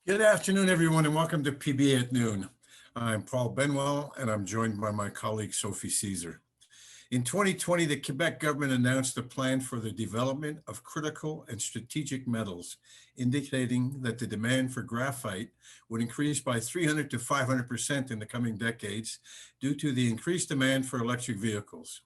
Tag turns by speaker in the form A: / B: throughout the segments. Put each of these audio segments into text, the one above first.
A: Good afternoon, everyone, and welcome to PBA at Noon. I'm Paul Benwell, and I'm joined by my colleague, Sophie Caesar. In 2020, the Quebec government announced a plan for the development of critical and strategic metals, indicating that the demand for graphite would increase by 300 to 500% in the coming decades due to the increased demand for electric vehicles.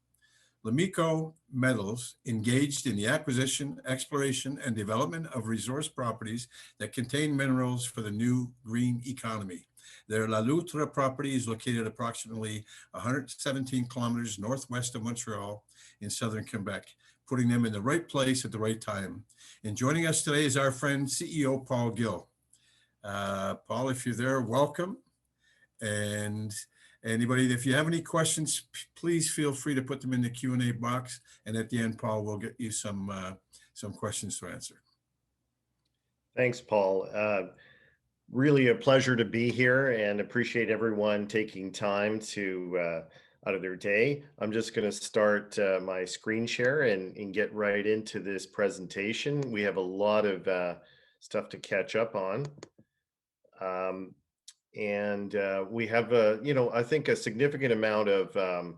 A: Lomiko Metals engaged in the acquisition, exploration, and development of resource properties that contain minerals for the new green economy. Their Loutre property is located approximately 117 kilometers northwest of Montreal in southern Quebec, putting them in the right place at the right time. And joining us today is our friend, CEO Paul Gill. Paul, if you're there, welcome. And anybody, if you have any questions, please feel free to put them in the Q&A box. And at the end, Paul will get you some questions to answer.
B: Thanks, Paul. Really a pleasure to be here and appreciate everyone taking time to out of their day. I'm just going to start my screen share and get right into this presentation. We have a lot of stuff to catch up on. And we have I think a significant amount of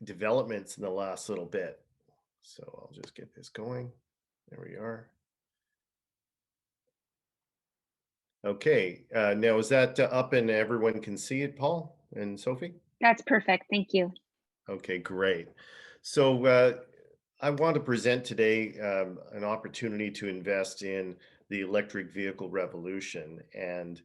B: developments in the last little bit. So I'll just get this going. There we are. Okay, now is that up and everyone can see it, Paul and Sophie?
C: That's perfect, thank you.
B: Okay, great. So I want to present today an opportunity to invest in the electric vehicle revolution. And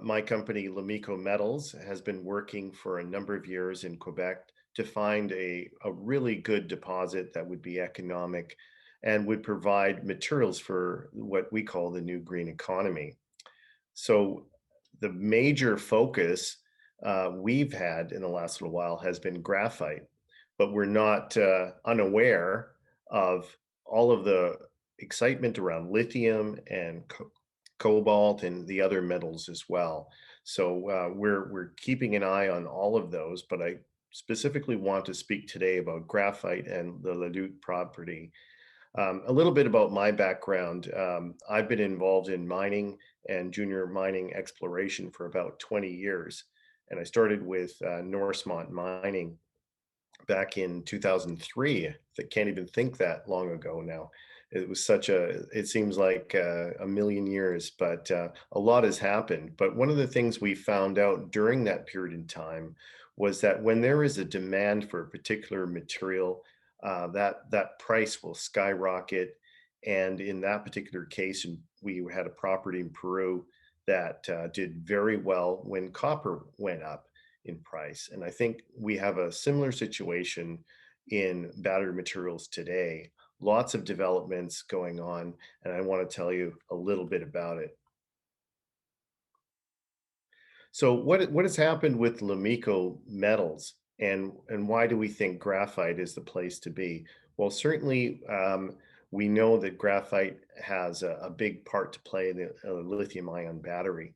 B: my company, Lomiko Metals, has been working for a number of years in Quebec to find a really good deposit that would be economic and would provide materials for what we call the new green economy. So the major focus we've had in the last little while has been graphite, but we're not unaware of all of the excitement around lithium and cobalt and the other metals as well. So we're keeping an eye on all of those, but I specifically want to speak today about graphite and the Loutre property. A little bit about my background. I've been involved in mining and junior mining exploration for about 20 years. And I started with Norsemont Mining back in 2003. I can't even think that long ago now. It was it seems like a million years, but a lot has happened. But one of the things we found out during that period in time was that when there is a demand for a particular material, that price will skyrocket. And in that particular case, we had a property in Peru that did very well when copper went up in price. And I think we have a similar situation in battery materials today. Lots of developments going on, and I want to tell you a little bit about it. So what has happened with Lomiko Metals, and why do we think graphite is the place to be? Well, certainly we know that graphite has a big part to play in the lithium-ion battery.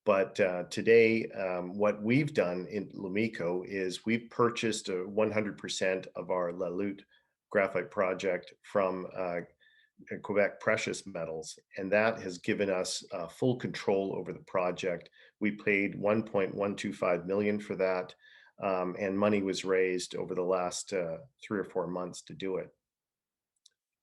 B: But today, what we've done in Lomiko is we've purchased 100% of our Loutre graphite project from Quebec Precious Metals, and that has given us full control over the project. We paid $1.125 million for that, and money was raised over the last 3 or 4 months to do it.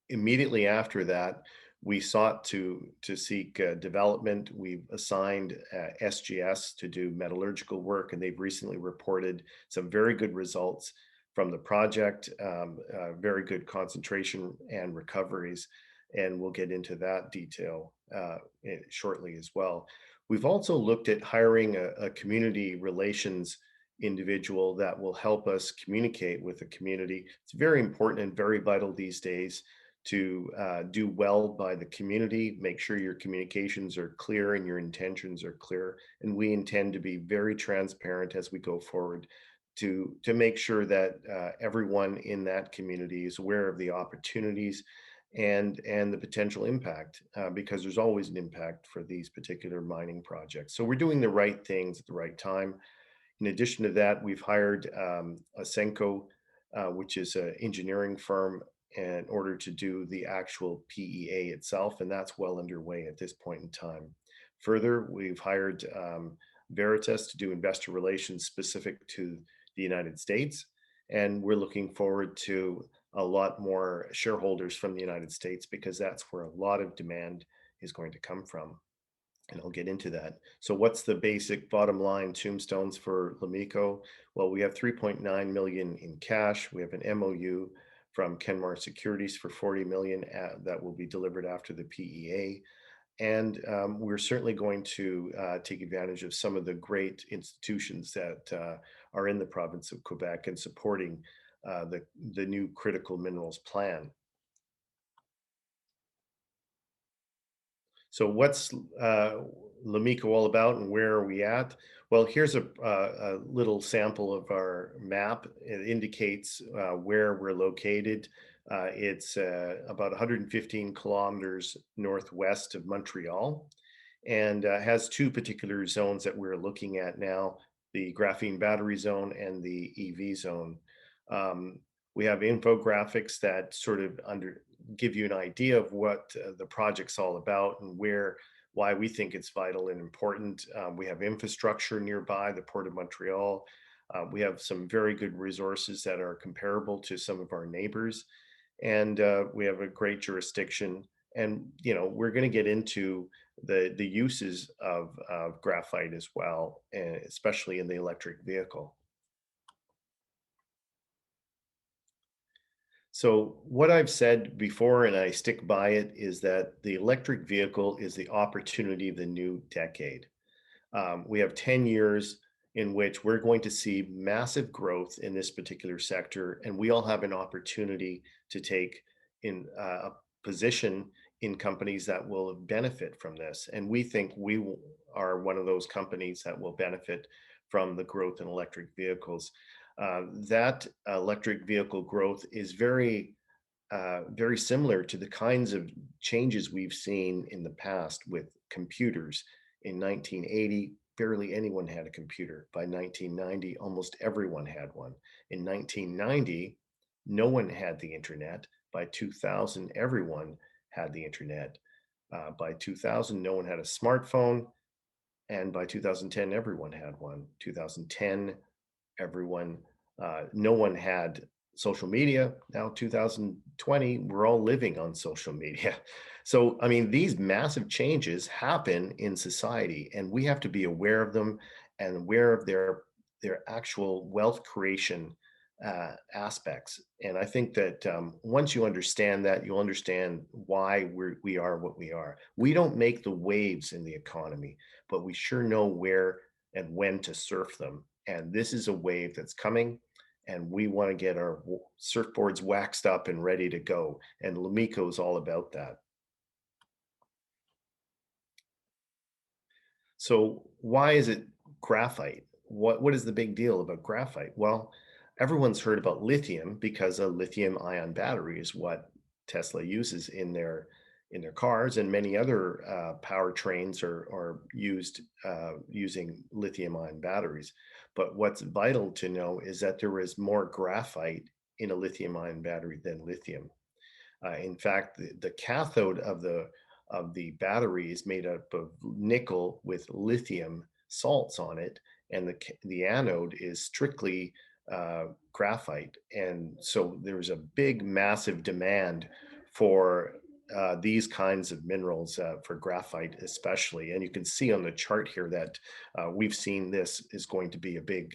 B: Immediately after that, we sought to seek development. We've assigned SGS to do metallurgical work, and they've recently reported some very good results from the project, very good concentration and recoveries, and we'll get into that detail shortly as well. We've also looked at hiring a community relations individual that will help us communicate with the community. It's very important and very vital these days to do well by the community, make sure your communications are clear and your intentions are clear. And we intend to be very transparent as we go forward to make sure that everyone in that community is aware of the opportunities and the potential impact, because there's always an impact for these particular mining projects. So we're doing the right things at the right time. In addition to that, we've hired Senko which is an engineering firm in order to do the actual PEA itself, and that's well underway at this point in time. Further, we've hired Veritas to do investor relations specific to the United States, and we're looking forward to a lot more shareholders from the United States because that's where a lot of demand is going to come from. And I'll get into that. So what's the basic bottom line tombstones for Lomiko? Well, we have 3.9 million in cash. We have an MOU from Kenmar Securities for 40 million that will be delivered after the PEA. And we're certainly going to take advantage of some of the great institutions that are in the province of Quebec and supporting the new critical minerals plan. So what's Lomiko all about and where are we at? Well, here's a little sample of our map. It indicates where we're located. It's about 115 kilometers northwest of Montreal and has two particular zones that we're looking at now, the Graphene-Battery zone and the EV zone. We have infographics that sort of give you an idea of what the project's all about and why we think it's vital and important. We have infrastructure nearby, the Port of Montreal. We have some very good resources that are comparable to some of our neighbors. And we have a great jurisdiction. And, you know, we're going to get into the uses of graphite as well, and especially in the electric vehicle. So what I've said before, and I stick by it, is that the electric vehicle is the opportunity of the new decade. We have 10 years in which we're going to see massive growth in this particular sector, and we all have an opportunity to take in a position in companies that will benefit from this. And we think we are one of those companies that will benefit from the growth in electric vehicles. That electric vehicle growth is very similar to the kinds of changes we've seen in the past with computers. In 1980, barely anyone had a computer. By 1990, almost everyone had one. In 1990, no one had the internet. By 2000, everyone had the internet. By 2000, no one had a smartphone. And by 2010, everyone had one. 2010, no one had social media. Now 2020, we're all living on social media. So, I mean, these massive changes happen in society and we have to be aware of them and aware of their actual wealth creation aspects. And I think that once you understand that, you'll understand why we are what we are. We don't make the waves in the economy, but we sure know where and when to surf them. And this is a wave that's coming, and we want to get our surfboards waxed up and ready to go. And Lomiko is all about that. So why is it graphite? What is the big deal about graphite? Well, everyone's heard about lithium because a lithium ion battery is what Tesla uses in their cars, and many other powertrains are used using lithium ion batteries. But what's vital to know is that there is more graphite in a lithium ion battery than lithium. In fact, the cathode of the battery is made up of nickel with lithium salts on it, and the anode is strictly graphite. And so there's a big, massive demand for these kinds of minerals for graphite especially. And you can see on the chart here that we've seen this is going to be a big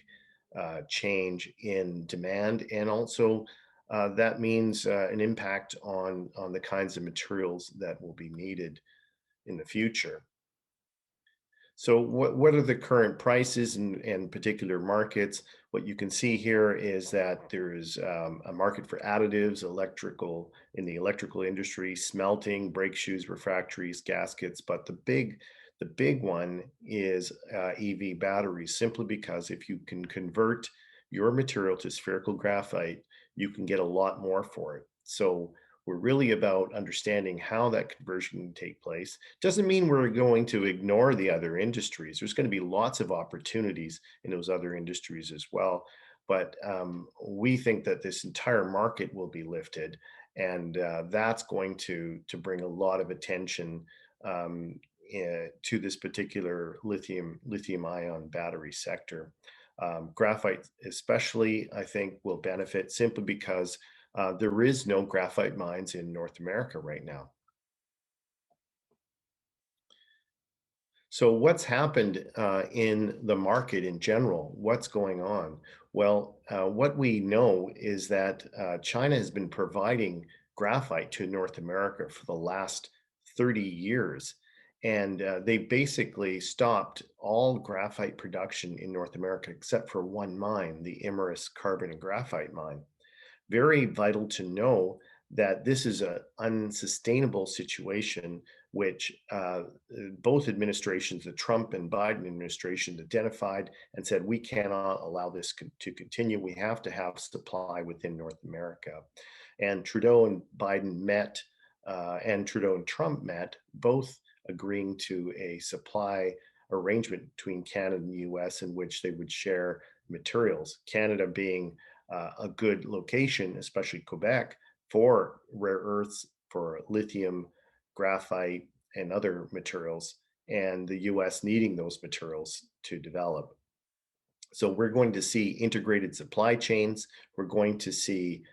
B: change in demand. And also that means an impact on the kinds of materials that will be needed in the future. So what are the current prices in particular markets? What you can see here is that there is a market for additives, in the electrical industry, smelting, brake shoes, refractories, gaskets. But the big one is EV batteries, simply because if you can convert your material to spherical graphite, you can get a lot more for it. So we're really about understanding how that conversion can take place. Doesn't mean we're going to ignore the other industries. There's going to be lots of opportunities in those other industries as well. but we think that this entire market will be lifted, and that's going to bring a lot of attention to this particular lithium ion battery sector. Graphite especially, I think, will benefit simply because there is no graphite mines in North America right now. So what's happened in the market in general? What's going on? Well, what we know is that China has been providing graphite to North America for the last 30 years. And they basically stopped all graphite production in North America except for one mine, the Imerys carbon and graphite mine. Very vital to know that this is an unsustainable situation, which both administrations, the Trump and Biden administration, identified and said, we cannot allow this to continue. We have to have supply within North America. And Trudeau and Biden met, and Trudeau and Trump met, both agreeing to a supply arrangement between Canada and the US in which they would share materials, Canada being a good location, especially Quebec, for rare earths, for lithium, graphite, and other materials, and the US needing those materials to develop. So we're going to see integrated supply chains. We're going to see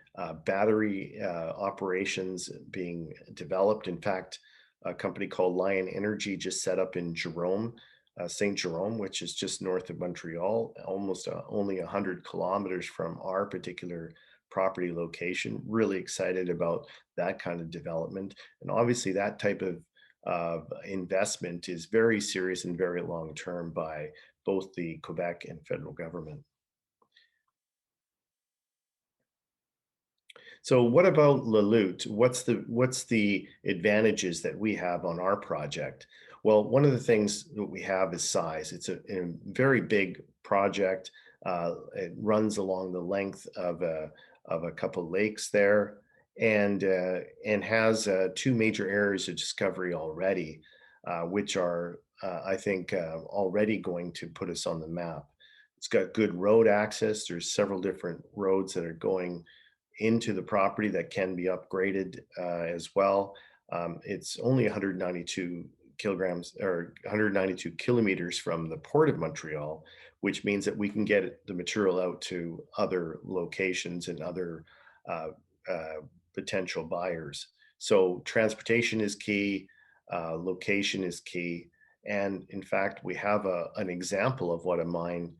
B: battery operations being developed. In fact, a company called Lion Energy just set up in Jerome, St. Jerome, which is just north of Montreal, almost only 100 kilometers from our particular property location. Really excited about that kind of development. And obviously that type of investment is very serious and very long-term by both the Quebec and federal government. So what about Loutre? What's the advantages that we have on our project? Well, one of the things that we have is size. It's a very big project. It runs along the length of a couple lakes there, and has two major areas of discovery already, which are I think already going to put us on the map. It's got good road access. There's several different roads that are going into the property that can be upgraded as well. It's only 192 kilograms or 192 kilometers from the port of Montreal, which means that we can get the material out to other locations and other potential buyers. So transportation is key, location is key. And in fact, we have an example of what a mine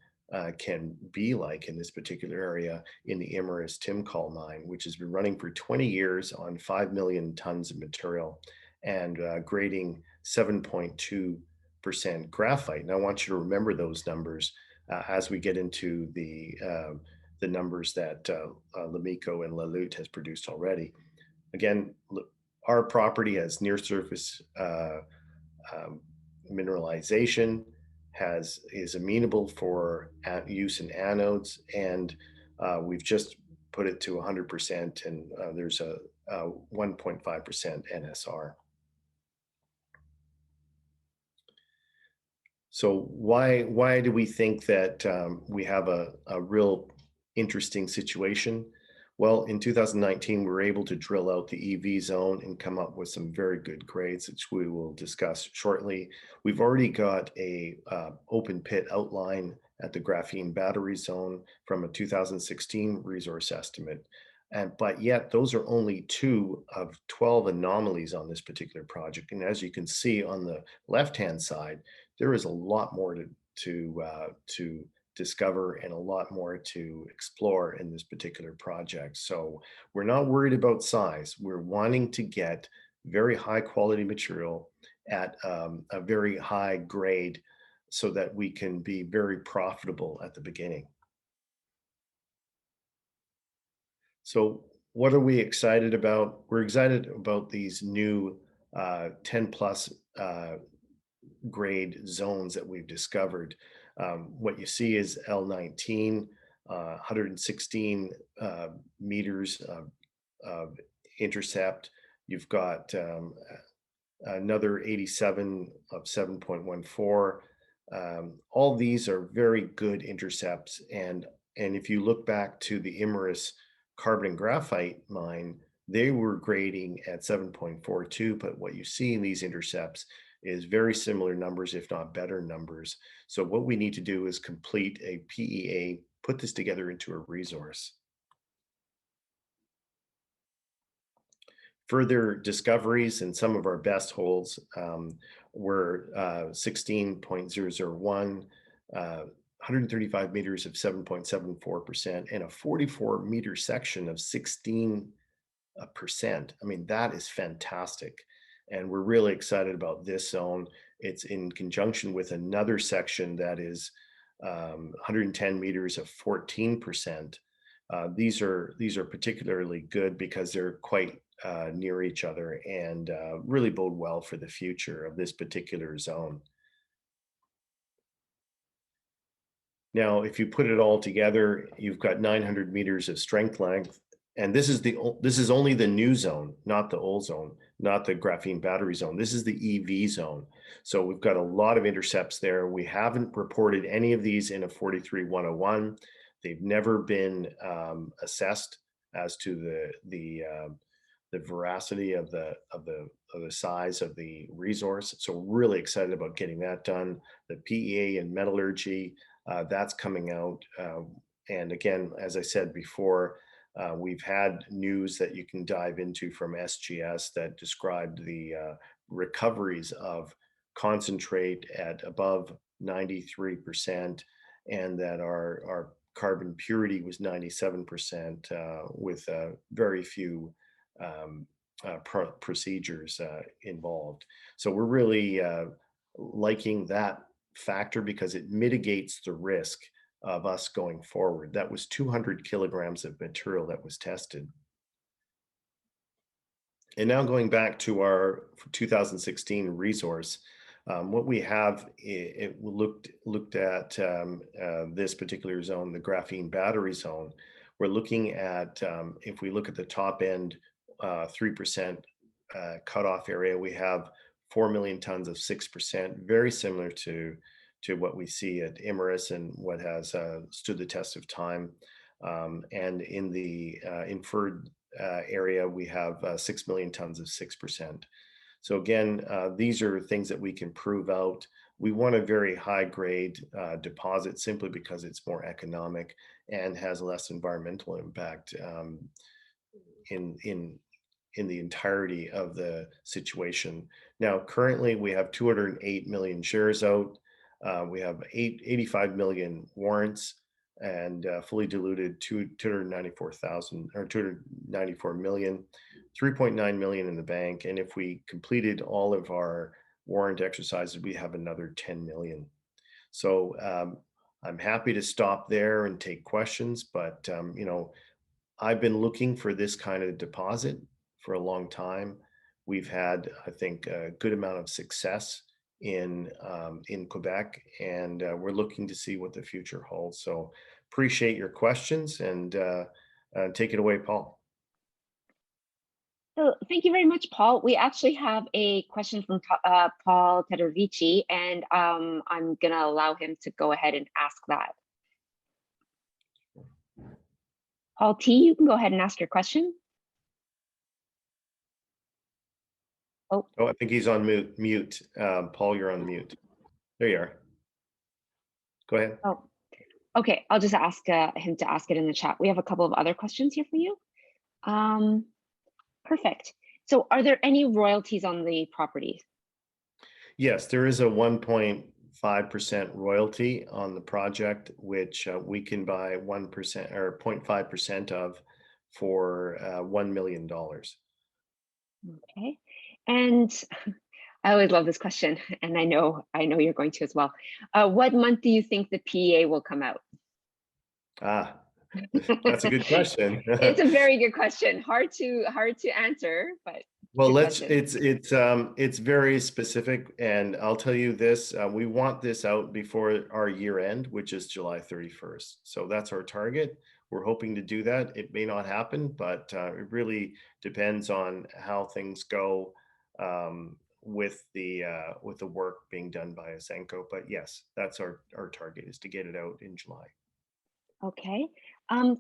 B: can be like in this particular area in the Imerys Timcol mine, which has been running for 20 years on 5 million tons of material and grading 7.2% graphite. And I want you to remember those numbers as we get into the numbers that Lomiko and Loutre has produced already. Again, our property has near surface mineralization, is amenable for use in anodes, and we've just put it to 100%, and there's a 1.5% NSR. So why do we think that we have a real interesting situation? Well, in 2019, we were able to drill out the EV zone and come up with some very good grades, which we will discuss shortly. We've already got a open pit outline at the Graphene-Battery zone from a 2016 resource estimate. But yet those are only 2 of 12 anomalies on this particular project. And as you can see on the left-hand side, there is a lot more to discover and a lot more to explore in this particular project. So we're not worried about size. We're wanting to get very high quality material at a very high grade so that we can be very profitable at the beginning. So what are we excited about? We're excited about these new 10 plus grade zones that we've discovered. What you see is L19, 116 meters of intercept. You've got another 87 of 7.14. All these are very good intercepts, and And if you look back to the Imerys carbon and graphite mine, they were grading at 7.42, but what you see in these intercepts is very similar numbers, if not better numbers. So what we need to do is complete a PEA, put this together into a resource. Further discoveries and some of our best holes were 16.001, 135 meters of 7.74%, and a 44-meter section of 16%. I mean, that is fantastic. And we're really excited about this zone. It's in conjunction with another section that is 110 meters of 14%. These are particularly good because they're quite near each other and really bode well for the future of this particular zone. Now, if you put it all together, you've got 900 meters of strength length, and this is only the new zone, not the old zone, not the graphene battery zone. This is the EV zone. So we've got a lot of intercepts there. We haven't reported any of these in a 43-101. They've never been assessed as to the veracity of the size of the resource. So we're really excited about getting that done. The PEA and metallurgy, that's coming out. And again, as I said before, we've had news that you can dive into from SGS that described the recoveries of concentrate at above 93%, and that our carbon purity was 97% with very few procedures involved. So we're really liking that factor because it mitigates the risk of us going forward. That was 200 kilograms of material that was tested. And now going back to our 2016 resource, what we have, it looked at this particular zone, the Graphene-Battery zone. We're looking at, if we look at the top end, 3% cutoff area, we have 4 million tons of 6%, very similar to what we see at Imerys and what has stood the test of time. And in the Inferred area, we have 6 million tons of 6%. So again, these are things that we can prove out. We want a very high grade deposit simply because it's more economic and has less environmental impact in the entirety of the situation. Now, currently we have 208 million shares out. We have 85 million warrants and fully diluted 294,000 or 294 million, 3.9 million in the bank. And if we completed all of our warrant exercises, we have another 10 million. So I'm happy to stop there and take questions, but you know, I've been looking for this kind of deposit for a long time. We've had, I think, a good amount of success in Quebec, and we're looking to see what the future holds. So appreciate your questions, and take it away, Paul.
C: So thank you very much, Paul. We actually have a question from Paul Tedorovici, and I'm going to allow him to go ahead and ask that. Paul T, you can go ahead and ask your question. Oh,
B: I think he's on mute. Paul, you're on mute. There you are. Go ahead.
C: Oh, okay. I'll just ask him to ask it in the chat. We have a couple of other questions here for you. Perfect. So are there any royalties on the property?
B: Yes, there is a 1.5% royalty on the project, which we can buy 1% or 0.5% of for $1 million.
C: Okay. And I always love this question, and I know you're going to as well. What month do you think the PEA will come out?
B: That's a good question.
C: It's a very good question. Hard to answer, but
B: well, it's very specific, and I'll tell you this: we want this out before our year end, which is July 31st. So that's our target. We're hoping to do that. It may not happen, but it really depends on how things go with the work being done by Ausenco. But yes, that's our target, is to get it out in July.
C: Okay.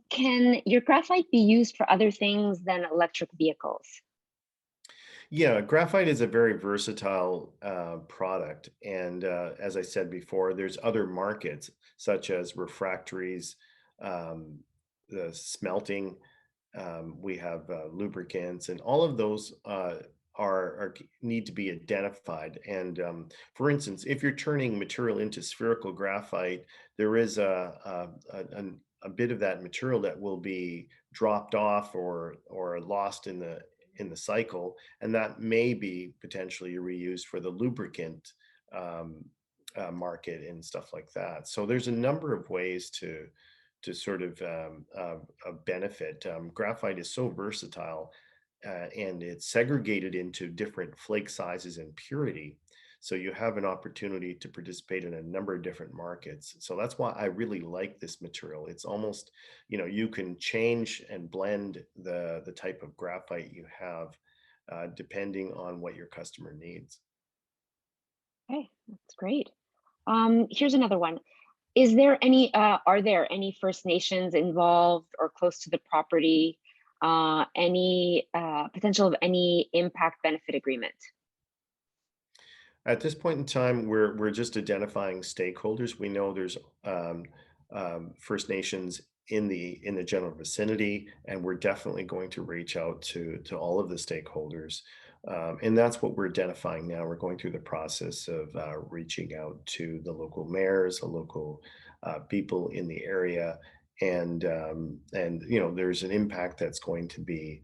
C: Can your graphite be used for other things than electric vehicles?
B: Yeah, graphite is a very versatile product. And as I said before, there's other markets such as refractories, um, the smelting, we have lubricants, and all of those need to be identified. And for instance, if you're turning material into spherical graphite, there is a bit of that material that will be dropped off or lost in the cycle, and that may be potentially reused for the lubricant um, market and stuff like that. So there's a number of ways to sort of benefit. Graphite is so versatile, and it's segregated into different flake sizes and purity. So you have an opportunity to participate in a number of different markets. So that's why I really like this material. It's almost, you can change and blend the type of graphite you have depending on what your customer needs.
C: Okay, that's great. Here's another one. Are there any First Nations involved or close to the property? Any potential of any impact benefit agreement?
B: At this point in time, we're just identifying stakeholders. We know there's First Nations in the general vicinity, and we're definitely going to reach out to all of the stakeholders, and that's what we're identifying now. We're going through the process of reaching out to the local mayors, the local people in the area, and there's an impact that's going to be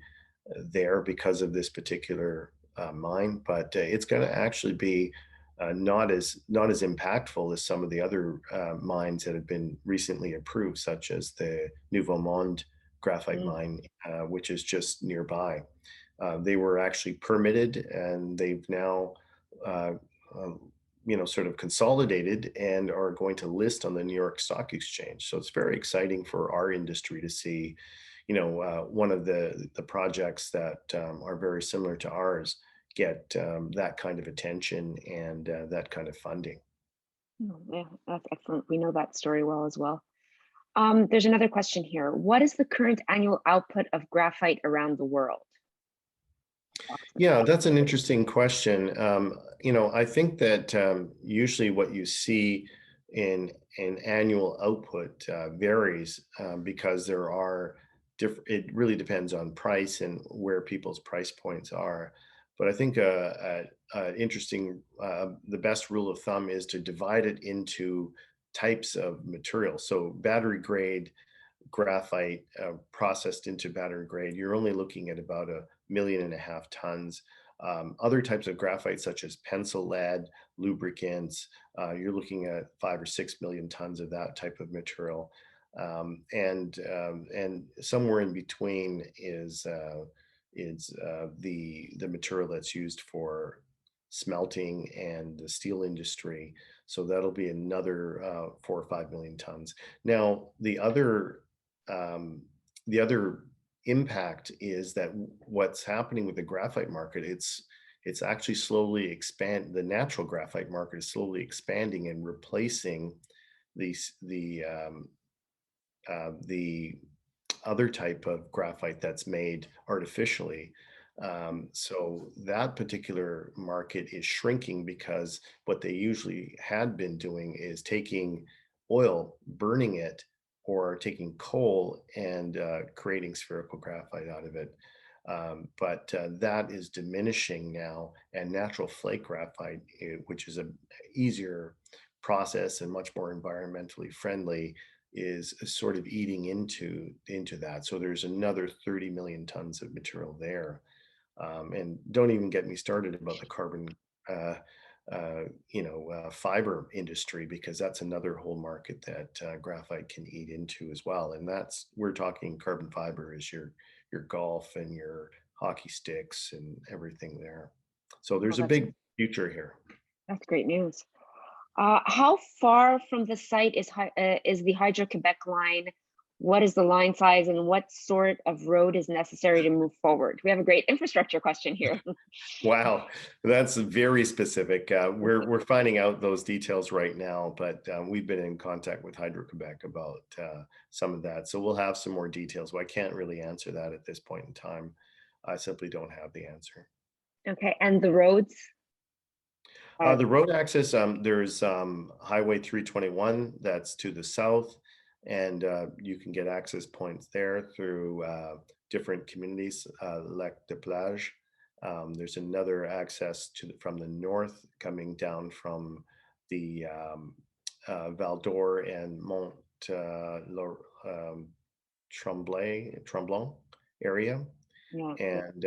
B: there because of this particular mine, but it's going to actually be not as impactful as some of the other mines that have been recently approved, such as the Nouveau Monde graphite
C: Mm,
B: mine, which is just nearby. They were actually permitted, and they've now, uh, uh, sort of consolidated and are going to list on the New York Stock Exchange. So it's very exciting for our industry to see, one of the projects that are very similar to ours get that kind of attention and that kind of funding.
C: yeah, that's excellent. We know that story well as well. There's another question here. What is the current annual output of graphite around the world?
B: Yeah, that's an interesting question. I think that usually what you see in annual output varies because there are different. It really depends on price and where people's price points are. But I think interesting. The best rule of thumb is to divide it into types of material. So battery grade graphite processed into battery grade, you're only looking at about 1.5 million tons. Other types of graphite, such as pencil lead, lubricants, you're looking at 5 or 6 million tons of that type of material. And somewhere in between is the material that's used for smelting and the steel industry. So that'll be another 4 or 5 million tons. Now, um, the other impact is that what's happening with the graphite market, it's actually slowly expand. The natural graphite market is slowly expanding and replacing these the other type of graphite that's made artificially. So that particular market is shrinking because what they usually had been doing is taking oil, burning it, or taking coal and creating spherical graphite out of it. But that is diminishing now, and natural flake graphite, which is a easier process and much more environmentally friendly, is sort of eating into that. So there's another 30 million tons of material there. And don't even get me started about the carbon, fiber industry, because that's another whole market that graphite can eat into as well. And we're talking carbon fiber is your golf and your hockey sticks and everything there. So
C: Oh,
B: there's a big future here.
C: that's great news. How far from the site is the Hydro-Quebec line What is the line size and what sort of road is necessary to move forward? We have a great infrastructure question here.
B: Wow, that's very specific. We're finding out those details right now, but we've been in contact with Hydro-Quebec about some of that. So we'll have some more details. But I can't really answer that at this point in time. I simply don't have the answer.
C: Okay, and the roads?
B: The road access, there's Highway 321 that's to the south, and you can get access points there through different communities, Lac de Plage. There's another access from the north coming down from the Val d'Or and Mont Tremblant area.
C: Yeah.
B: And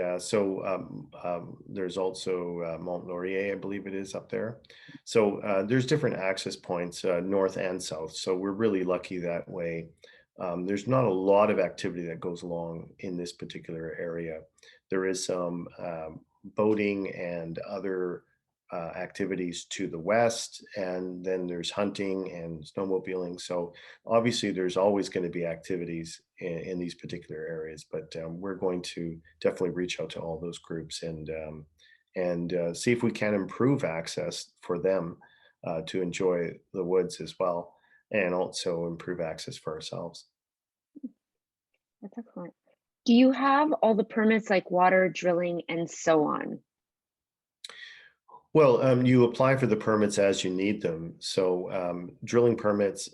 B: there's also Mont Laurier, I believe it is up there. So there's different access points, north and south. So we're really lucky that way. There's not a lot of activity that goes along in this particular area. There is some boating and other activities to the west, and then there's hunting and snowmobiling. So obviously there's always going to be activities in these particular areas, but we're going to definitely reach out to all those groups and see if we can improve access for them to enjoy the woods as well, and also improve access for ourselves.
C: That's excellent. Do you have all the permits like water, drilling, and so on?
B: Well, you apply for the permits as you need them. So drilling permits,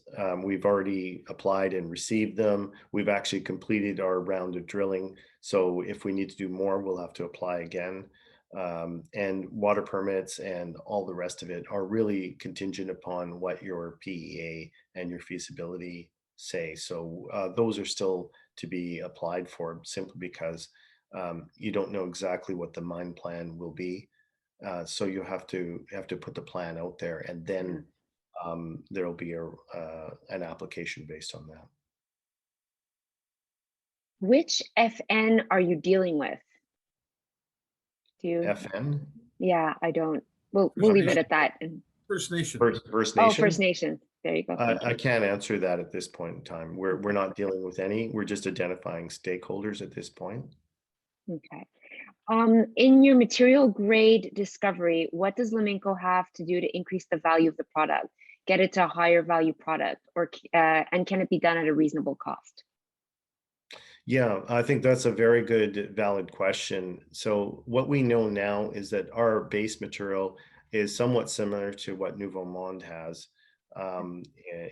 B: we've already applied and received them. We've actually completed our round of drilling. So if we need to do more, we'll have to apply again. And water permits and all the rest of it are really contingent upon what your PEA and your feasibility say. So those are still to be applied for, simply because you don't know exactly what the mine plan will be. So you have to put the plan out there, and then there'll be an application based on that.
C: Which FN are you dealing with? Do you?
B: FN?
C: Yeah, I don't. We'll leave it at that. And
A: First Nation.
B: First Nation?
C: oh, First Nation. There you go.
B: I can't answer that at this point in time. We're not dealing with any. We're just identifying stakeholders at this point.
C: Okay. In your material grade discovery, what does Lumenco have to do to increase the value of the product, get it to a higher value product, or and can it be done at a reasonable cost?
B: Yeah, I think that's a very good, valid question. So what we know now is that our base material is somewhat similar to what Nouveau Monde has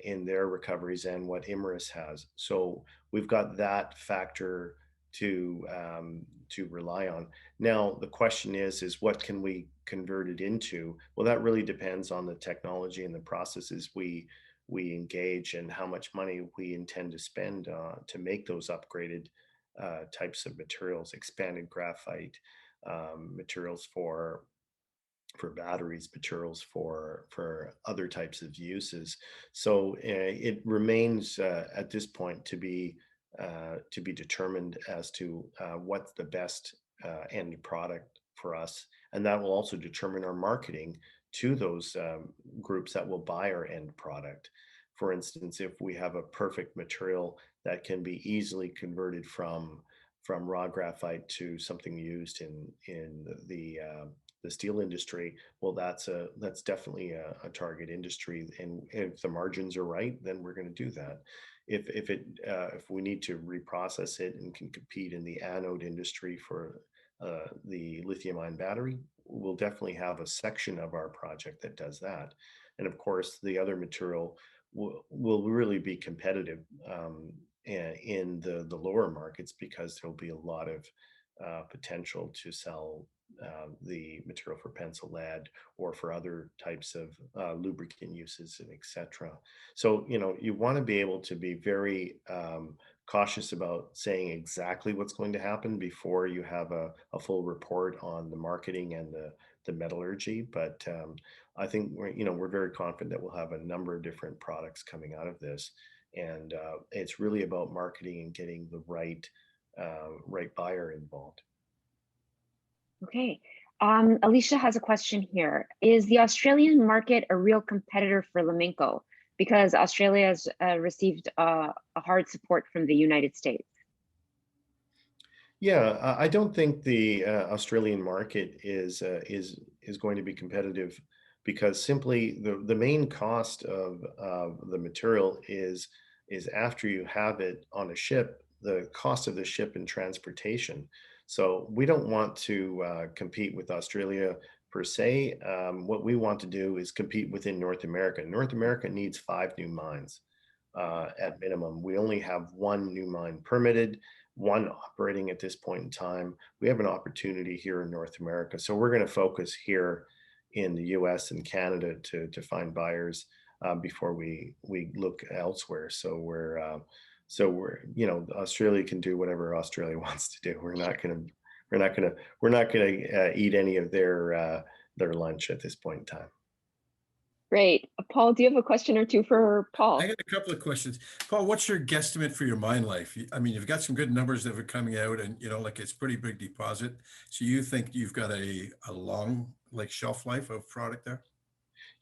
B: in their recoveries and what Imerys has. So we've got that factor to rely on. Now the question is what can we convert it into? Well, that really depends on the technology and the processes we engage, and how much money we intend to spend to make those upgraded types of materials, expanded graphite materials for batteries, materials for other types of uses. So it remains at this point to be determined as to what's the best end product for us, and that will also determine our marketing to those groups that will buy our end product. For instance, if we have a perfect material that can be easily converted from raw graphite to something used in the steel industry, well, that's definitely a target industry, and if the margins are right, then we're going to do that. If we need to reprocess it and can compete in the anode industry for the lithium-ion battery, we'll definitely have a section of our project that does that. And of course, the other material will really be competitive in the lower markets, because there'll be a lot of potential to sell the material for pencil lead or for other types of lubricant uses, and etc. So you want to be able to be very cautious about saying exactly what's going to happen before you have a full report on the marketing and the metallurgy. But I think we're very confident that we'll have a number of different products coming out of this, and it's really about marketing and getting the right buyer involved.
C: Okay. Alicia has a question here. Is the Australian market a real competitor for Lumenco? because Australia has received a hard support from the United States.
B: Yeah, I don't think the Australian market is going to be competitive because simply the main cost of the material is after you have it on a ship, the cost of the ship and transportation. So we don't want to compete with Australia per se. What we want to do is compete within North America. North America needs 5 new mines at minimum. We only have 1 new mine permitted, 1 operating at this point in time. We have an opportunity here in North America. So we're going to focus here in the US and Canada to find buyers before we look elsewhere. So we're, you know, Australia can do whatever Australia wants to do. We're not going to eat any of their lunch at this point in time.
C: Great. Paul, do you have a question or two for Paul?
A: I got a couple of questions. Paul, what's your guesstimate for your mine life? I mean, you've got some good numbers that are coming out and, you know, like it's pretty big deposit. So you think you've got a long, like shelf life of product there?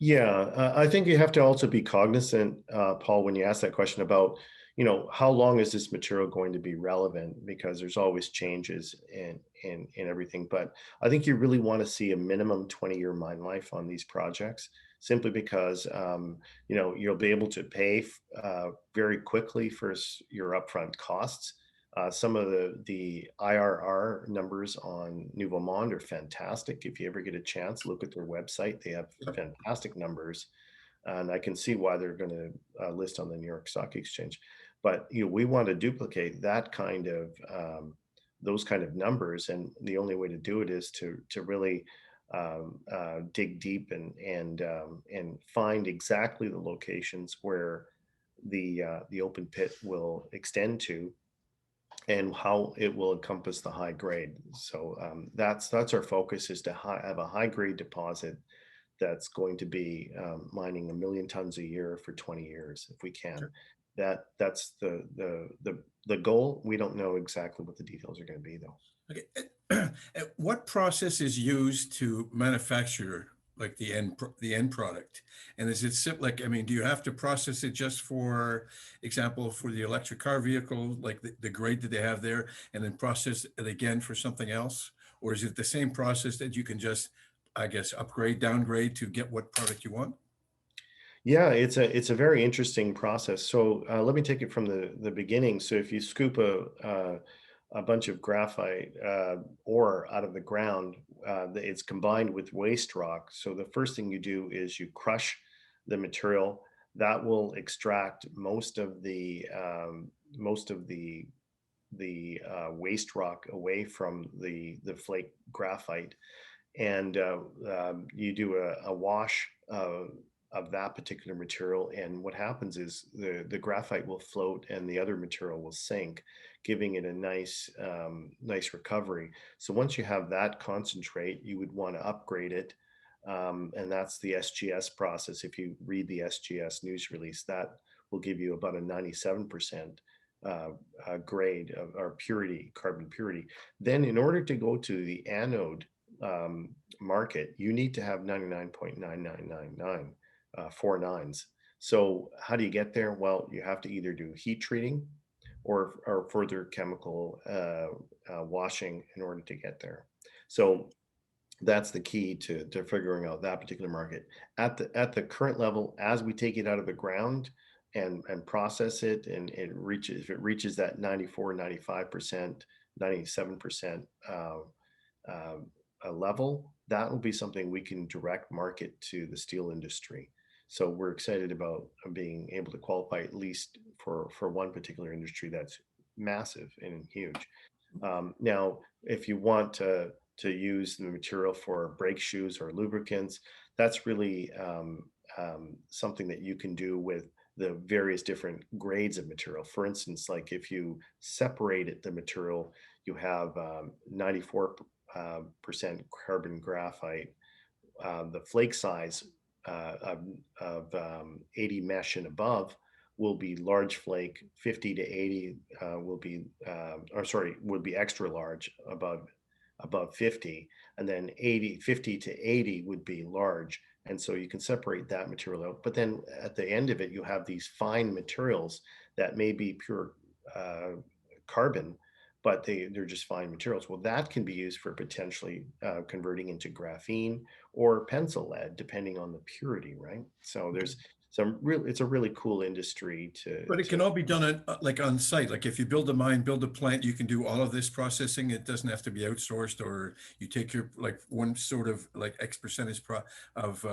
B: Yeah, I think you have to also be cognizant, Paul, when you ask that question about, you know, how long is this material going to be relevant? Because there's always changes in everything. But I think you really want to see a minimum 20-year mine life on these projects, simply because, you know, you'll be able to pay very quickly for your upfront costs. Some of the IRR numbers on Nouveau Monde are fantastic. If you ever get a chance, look at their website. They have fantastic numbers, and I can see why they're going to list on the New York Stock Exchange. But you know, we want to duplicate that kind of those kind of numbers, and the only way to do it is to really dig deep and find exactly the locations where the open pit will extend to, and how it will encompass the high grade. So that's our focus, is to have a high grade deposit that's going to be mining 1 million tons a year for 20 years if we can. Sure. That's the goal. We don't know exactly what the details are going to be though.
A: Okay. What process is used to manufacture like the end product? And is it simple? Like, I mean, do you have to process it just for example, for the electric car vehicle, like the grade that they have there, and then process it again for something else? Or is it the same process that you can just, I guess, upgrade, downgrade to get what product you want?
B: Yeah, it's a very interesting process. So let me take it from the beginning. So if you scoop a bunch of graphite ore out of the ground, it's combined with waste rock. So the first thing you do is you crush the material. That will extract most of the waste rock away from the flake graphite, and you do a wash of that particular material. And what happens is the graphite will float and the other material will sink, giving it a nice recovery. So once you have that concentrate, you would want to upgrade it. And that's the SGS process. If you read the SGS news release, that will give you about a 97% grade of our purity, carbon purity. Then in order to go to the anode market, you need to have 99.9999 4 nines. So how do you get there? Well, you have to either do heat treating or further chemical washing in order to get there. So that's the key to figuring out that particular market. At the current level, as we take it out of the ground and process it, and if it reaches that 94, 95%, 97% level, that will be something we can direct market to the steel industry. So we're excited about being able to qualify at least for one particular industry that's massive and huge. Now, if you want to use the material for brake shoes or lubricants, that's really something that you can do with the various different grades of material. For instance, like if you separated the material, you have 94% carbon graphite. The flake size of 80 mesh and above will be large flake. 50 to 80 would be extra large above 50, and then 50 to 80 would be large, And so you can separate that material out. But then at the end of it, you have these fine materials that may be pure carbon, but they're just fine materials. Well, that can be used for potentially converting into graphene or pencil lead, depending on the purity, right? So there's some real, it's a really cool industry
A: But it can all be done like on site. Like if you build a mine, build a plant, you can do all of this processing. It doesn't have to be outsourced, or you take your like one sort of like X percentage of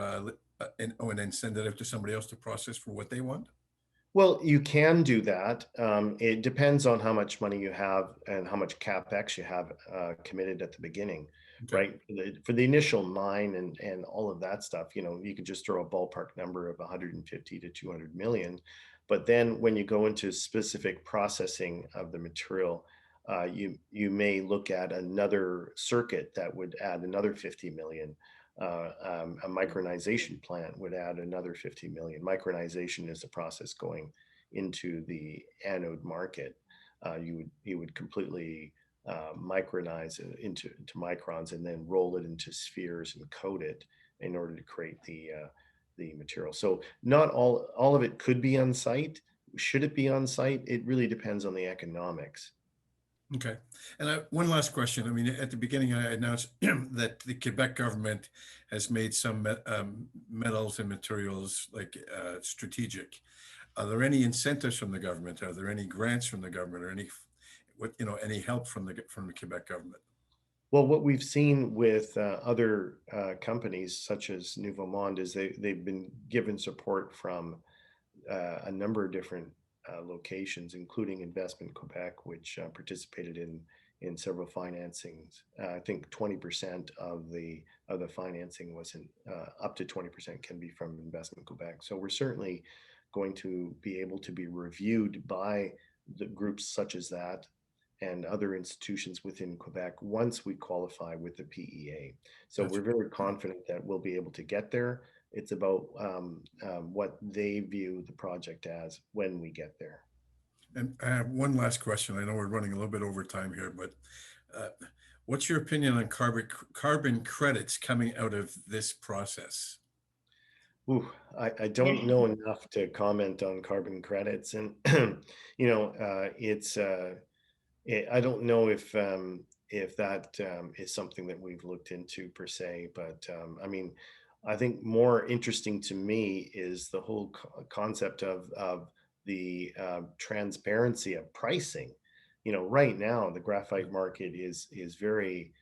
A: and then send it out to somebody else to process for what they want.
B: Well, you can do that. It depends on how much money you have and how much capex you have committed at the beginning,
A: Okay.
B: right? For the initial mine and all of that stuff, you could just throw a ballpark number of 150 to 200 million. But then when you go into specific processing of the material, you may look at another circuit that would add another 50 million. A micronization plant would add another 50 million. Micronization is the process going into the anode market. You would completely micronize it into microns and then roll it into spheres and coat it in order to create the material. So not all of it could be on site. Should it be on site? It really depends on the economics.
A: Okay. And one last question. I mean, at the beginning, I announced that the Quebec government has made some metals and materials like strategic. Are there any incentives from the government? Are there any grants from the government, or any help from the Quebec government?
B: Well, what we've seen with other companies such as Nouveau Monde is they've been given support from a number of different locations, including Investment Quebec, which participated in several financings. I think 20% of the financing wasn't up to 20% can be from Investment Quebec. So we're certainly going to be able to be reviewed by the groups such as that and other institutions within Quebec once we qualify with the PEA. So
A: Gotcha.
B: we're very confident that we'll be able to get there. It's about what they view the project as when we get there.
A: And I have one last question. I know we're running a little bit over time here, but what's your opinion on carbon credits coming out of this process?
B: Ooh, I don't know enough to comment on carbon credits, and it's I don't know if that is something that we've looked into per se, but I mean, I think more interesting to me is the whole concept of the transparency of pricing. Right now the graphite market is very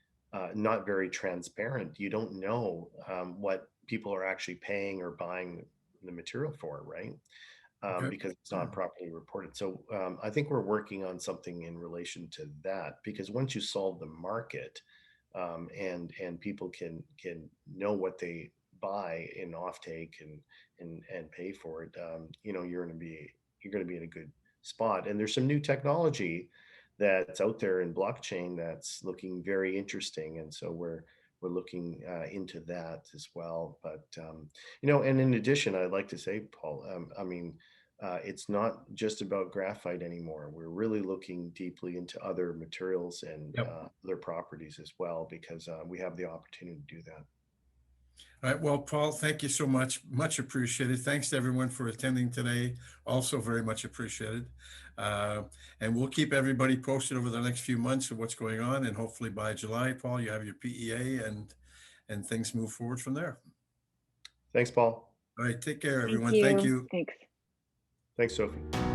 B: not very transparent. You don't know what people are actually paying or buying the material for, right?
A: Okay.
B: Because it's not properly reported. So I think we're working on something in relation to that, because once you solve the market and people can know what they buy in offtake and pay for it, you're going to be in a good spot. And there's some new technology that's out there in blockchain that's looking very interesting, and so we're looking into that as well. But and in addition, I'd like to say, Paul, I mean, it's not just about graphite anymore. We're really looking deeply into other materials and other properties as well, because we have the opportunity to do that.
A: All right. Well, Paul, thank you so much. Much appreciated. Thanks to everyone for attending today. Also very much appreciated. And we'll keep everybody posted over the next few months of what's going on. And hopefully by July, Paul, you have your PEA and things move forward from there.
B: Thanks, Paul.
A: All right. Take care, everyone.
C: Thank you.
A: Thank you.
C: Thanks.
B: Thanks, Sophie.